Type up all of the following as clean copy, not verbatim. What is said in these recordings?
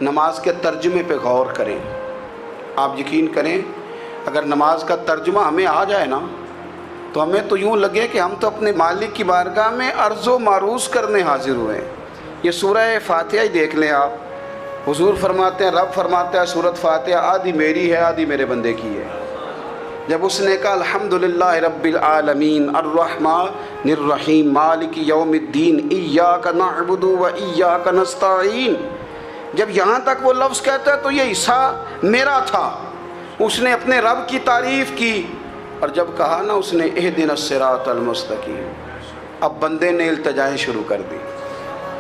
نماز کے ترجمے پہ غور کریں۔ آپ یقین کریں اگر نماز کا ترجمہ ہمیں آ جائے نا تو ہمیں تو یوں لگے کہ ہم تو اپنے مالک کی بارگاہ میں عرض و معروض کرنے حاضر ہوئے ہیں۔ یہ سورہ فاتحہ ہی دیکھ لیں آپ، حضور فرماتے ہیں، رب فرماتا ہے سورۃ فاتحہ آدھی میری ہے آدھی میرے بندے کی ہے۔ جب اس نے کہا الحمدللہ رب العالمین الرحمن الرحیم مالک یوم الدین ایاک نعبد و ایاک نستعین، جب یہاں تک وہ لفظ کہتا ہے تو یہ حصہ میرا تھا۔ اس نے اپنے رب کی تعریف کی، اور جب کہا نا اس نے اہدنا الصراط المستقیم، اب بندے نے التجائیں شروع کر دی۔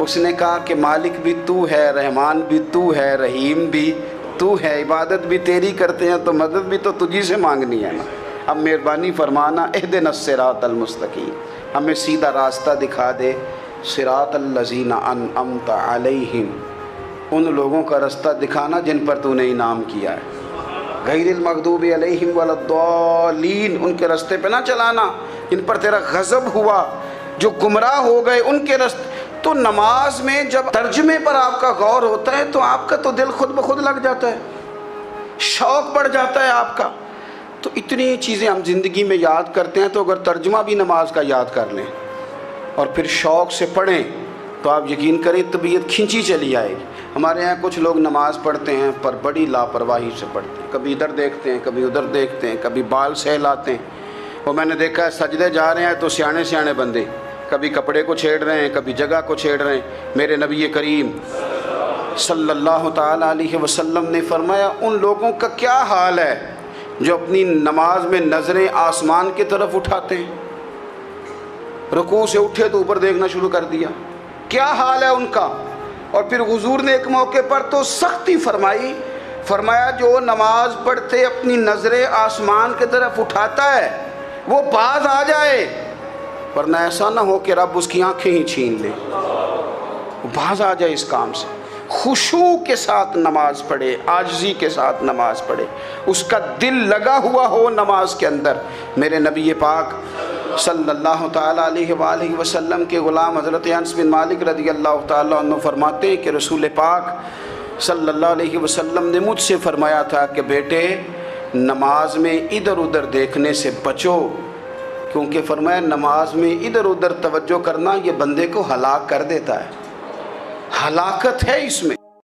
اس نے کہا کہ مالک بھی تو ہے، رحمان بھی تو ہے، رحیم بھی تو ہے، عبادت بھی تیری کرتے ہیں تو مدد بھی تو تجھی سے مانگنی ہے نا۔ اب مہربانی فرمانا اہدنا الصراط المستقیم، ہمیں سیدھا راستہ دکھا دے، صراط الذین انعمت علیہم، ان لوگوں کا راستہ دکھانا جن پر تو نے انعام کیا ہے، غیر المغضوب علیہم ولا الضالین، ان کے راستے پہ نہ چلانا جن پر تیرا غضب ہوا، جو گمراہ ہو گئے ان کے راستے۔ تو نماز میں جب ترجمے پر آپ کا غور ہوتا ہے تو آپ کا تو دل خود بخود لگ جاتا ہے، شوق بڑھ جاتا ہے آپ کا۔ تو اتنی چیزیں ہم زندگی میں یاد کرتے ہیں، تو اگر ترجمہ بھی نماز کا یاد کر لیں اور پھر شوق سے پڑھیں تو آپ یقین کریں طبیعت کھنچی چلی آئے گی۔ ہمارے یہاں کچھ لوگ نماز پڑھتے ہیں پر بڑی لاپرواہی سے پڑھتے ہیں، کبھی ادھر دیکھتے ہیں کبھی ادھر دیکھتے ہیں، کبھی بال سہلاتے ہیں۔ وہ میں نے دیکھا ہے سجدے جا رہے ہیں تو سیانے سیانے بندے کبھی کپڑے کو چھیڑ رہے ہیں کبھی جگہ کو چھیڑ رہے ہیں۔ میرے نبی کریم صلی اللہ تعالیٰ علیہ وسلم نے فرمایا ان لوگوں کا کیا حال ہے جو اپنی نماز میں نظریں آسمان کی طرف اٹھاتے ہیں، رکوع سے اٹھے تو اوپر دیکھنا شروع کر دیا، کیا حال ہے ان کا۔ اور پھر حضور نے ایک موقع پر تو سختی فرمائی، فرمایا جو نماز پڑھتے اپنی نظریں آسمان کی طرف اٹھاتا ہے وہ باز آ جائے، ورنہ ایسا نہ ہو کہ رب اس کی آنکھیں ہی چھین لے، وہ باز آ جائے اس کام سے۔ خشوع کے ساتھ نماز پڑھے، عاجزی کے ساتھ نماز پڑھے، اس کا دل لگا ہوا ہو نماز کے اندر۔ میرے نبی پاک صلی اللہ تعالیٰ علیہ وآلہ وسلم کے غلام حضرت انس بن مالک رضی اللہ تعالیٰ عنہ فرماتے ہیں کہ رسول پاک صلی اللہ علیہ وسلم نے مجھ سے فرمایا تھا کہ بیٹے نماز میں ادھر ادھر دیکھنے سے بچو، کیونکہ فرمایا نماز میں ادھر ادھر توجہ کرنا یہ بندے کو ہلاک کر دیتا ہے، ہلاکت ہے اس میں۔